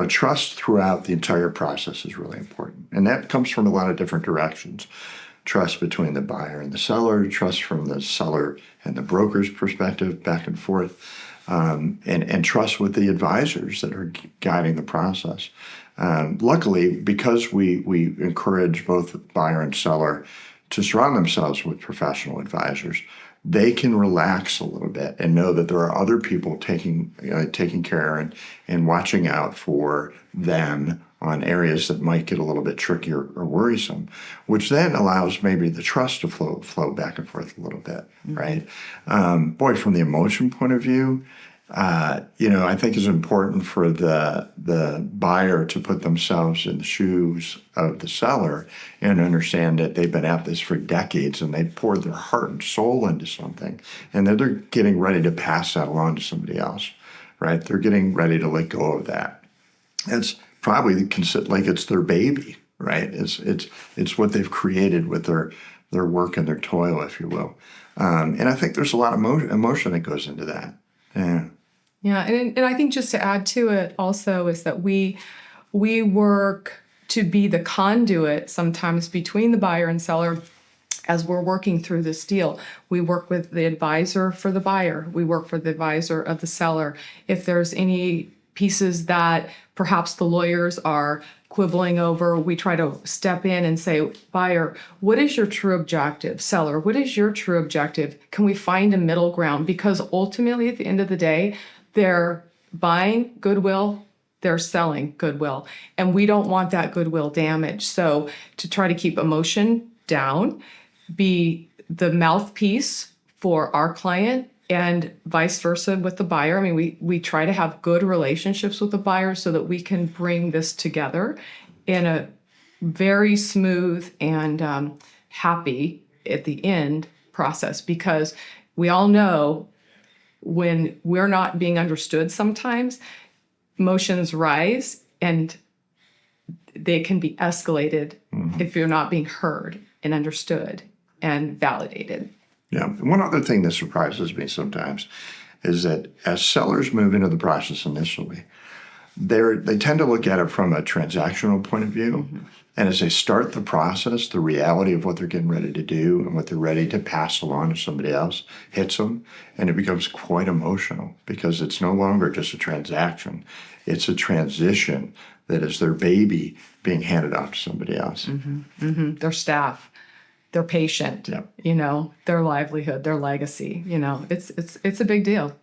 Trust throughout the entire process is really important. And that comes from a lot of different directions. Trust between the buyer and the seller, trust from the seller and the broker's perspective, back and forth, and trust with the advisors that are guiding the process. Luckily, because we encourage both buyer and seller to surround themselves with professional advisors, they can relax a little bit and know that there are other people taking care and watching out for them on areas that might get a little bit trickier or worrisome, which then allows maybe the trust to flow back and forth a little bit, right? From the emotion point of view, I think it's important for the buyer to put themselves in the shoes of the seller and understand that they've been at this for decades and they poured their heart and soul into something, and then they're getting ready to pass that along to somebody else, right? They're getting ready to let go of that. It's probably like it's their baby, right? It's what they've created with their work and their toil, if you will. And I think there's a lot of emotion that goes into that. Yeah. Yeah, and I think just to add to it also is that we work to be the conduit sometimes between the buyer and seller as we're working through this deal. We work with the advisor for the buyer. We work for the advisor of the seller. If there's any pieces that perhaps the lawyers are quibbling over, we try to step in and say, buyer, what is your true objective? Seller, what is your true objective? Can we find a middle ground? Because ultimately, at the end of the day, they're buying goodwill, they're selling goodwill, and we don't want that goodwill damaged. So to try to keep emotion down, be the mouthpiece for our client and vice versa with the buyer. I mean, we try to have good relationships with the buyer so that we can bring this together in a very smooth and happy at the end process, because we all know when we're not being understood, sometimes emotions rise and they can be escalated if you're not being heard and understood and validated. Yeah. One other thing that surprises me sometimes is that as sellers move into the process initially, they tend to look at it from a transactional point of view. And as they start the process, the reality of what they're getting ready to do and what they're ready to pass along to somebody else hits them. And it becomes quite emotional because it's no longer just a transaction. It's a transition that is their baby being handed off to somebody else. Their staff, their patient, their livelihood, their legacy. It's a big deal.